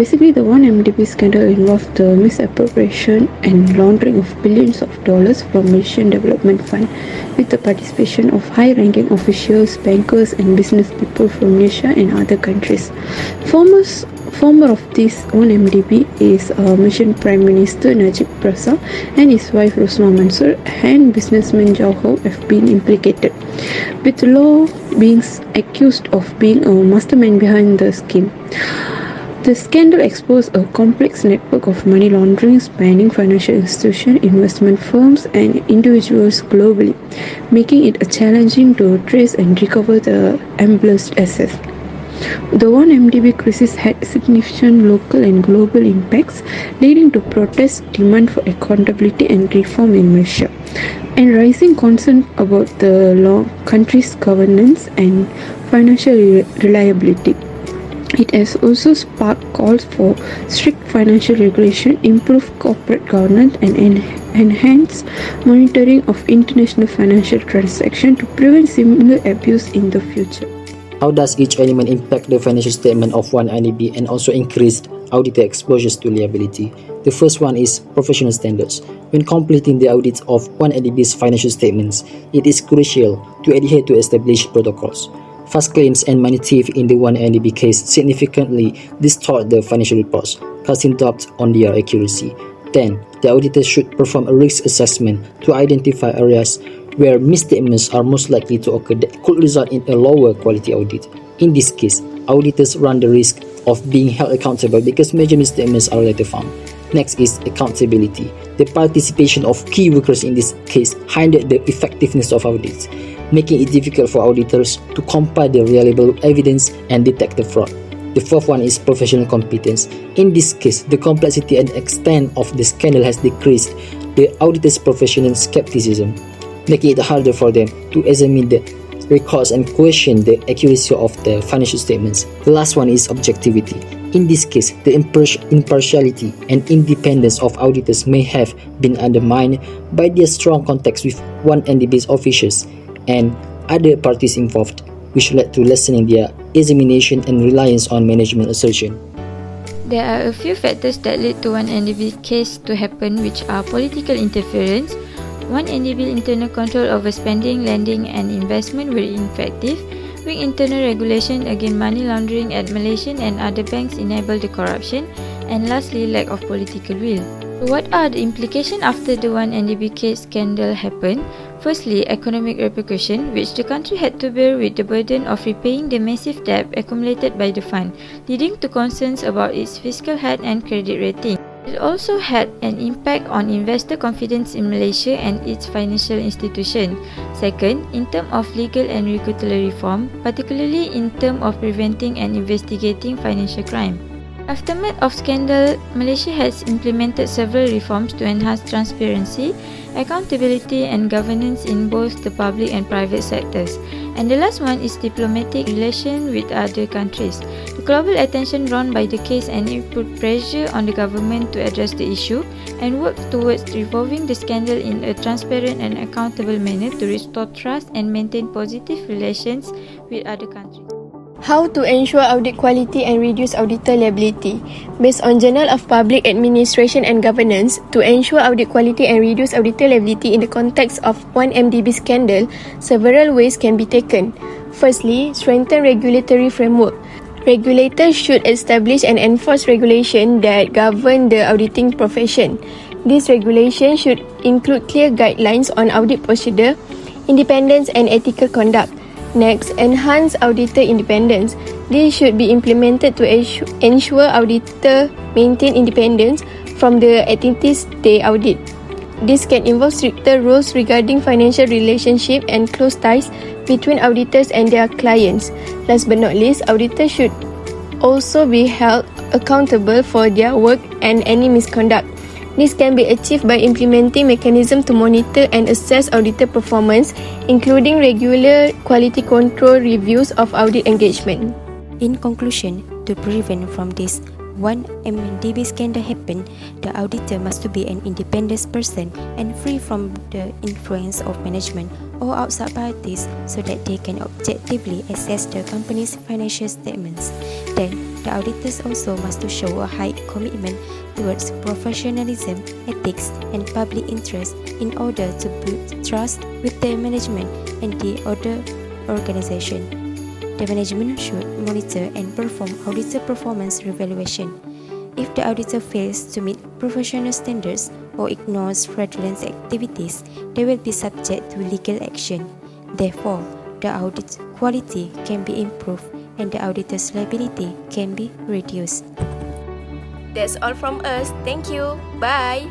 Basically, the 1MDB scandal involved the misappropriation and laundering of billions of dollars from Malaysian Development Fund with the participation of high-ranking officials, bankers and business people from Malaysia and other countries. Former of this 1MDB is Malaysian Prime Minister Najib Razak and his wife Rosmah Mansor and businessman Jauhar have been implicated, with Law being accused of being a mastermind behind the scheme. The scandal exposed a complex network of money laundering spanning financial institutions, investment firms, and individuals globally, making it challenging to trace and recover the embezzled assets. The 1MDB crisis had significant local and global impacts, leading to protests, demand for accountability and reform in Malaysia, and rising concern about the country's governance and financial reliability. It has also sparked calls for strict financial regulation, improved corporate governance, and enhanced monitoring of international financial transactions to prevent similar abuse in the future. How does each element impact the financial statement of 1MDB and also increase auditor exposures to liability? The first one is professional standards. When completing the audit of 1MDB's financial statements, it is crucial to adhere to established protocols. False claims and money theft in the 1MDB case significantly distort the financial reports, casting doubt on their accuracy. Then, the auditor should perform a risk assessment to identify areas where misstatements are most likely to occur that could result in a lower quality audit. In this case, auditors run the risk of being held accountable because major misstatements are later found. Next is accountability. The participation of key workers in this case hindered the effectiveness of audits, making it difficult for auditors to compile the reliable evidence and detect the fraud. The fourth one is professional competence. In this case, the complexity and extent of the scandal has decreased the auditor's professional skepticism, making it harder for them to examine the records and question the accuracy of the financial statements. The last one is objectivity. In this case, the impartiality and independence of auditors may have been undermined by their strong contacts with 1MDB's officials and other parties involved, which led to lessening their examination and reliance on management assertion. There are a few factors that led to 1MDB case to happen, which are political interference, 1MDB internal control over spending, lending and investment were ineffective, weak internal regulation against money laundering at Malaysian and other banks enabled the corruption, and lastly, lack of political will. What are the implications after the 1MDB case scandal happened? Firstly, economic repercussion, which the country had to bear with the burden of repaying the massive debt accumulated by the fund, leading to concerns about its fiscal health and credit rating. It also had an impact on investor confidence in Malaysia and its financial institutions. Second, in terms of legal and regulatory reform, particularly in terms of preventing and investigating financial crime. Aftermath of scandal, Malaysia has implemented several reforms to enhance transparency, accountability and governance in both the public and private sectors. And the last one is diplomatic relations with other countries. The global attention drawn by the case and it put pressure on the government to address the issue and work towards resolving the scandal in a transparent and accountable manner to restore trust and maintain positive relations with other countries. How to ensure audit quality and reduce auditor liability? Based on Journal of Public Administration and Governance, to ensure audit quality and reduce auditor liability in the context of 1MDB scandal, several ways can be taken. Firstly, strengthen regulatory framework. Regulators should establish and enforce regulation that govern the auditing profession. These regulations should include clear guidelines on audit procedure, independence and ethical conduct. Next, enhance auditor independence. This should be implemented to ensure auditors maintain independence from the activities they audit. This can involve stricter rules regarding financial relationship and close ties between auditors and their clients. Last but not least, auditors should also be held accountable for their work and any misconduct. This can be achieved by implementing mechanisms to monitor and assess auditor performance, including regular quality control reviews of audit engagement. In conclusion, to prevent from this 1MDB scandal happen, the auditor must be an independent person and free from the influence of management or outside parties so that they can objectively assess the company's financial statements. Then, The auditors also must to show a high commitment towards professionalism, ethics, and public interest in order to build trust with the management and the other organization. The management should monitor and perform auditor performance evaluation. If the auditor fails to meet professional standards or ignores fraudulent activities, they will be subject to legal action. Therefore, the audit quality can be improved and the auditor's liability can be reduced. That's all from us. Thank you. Bye.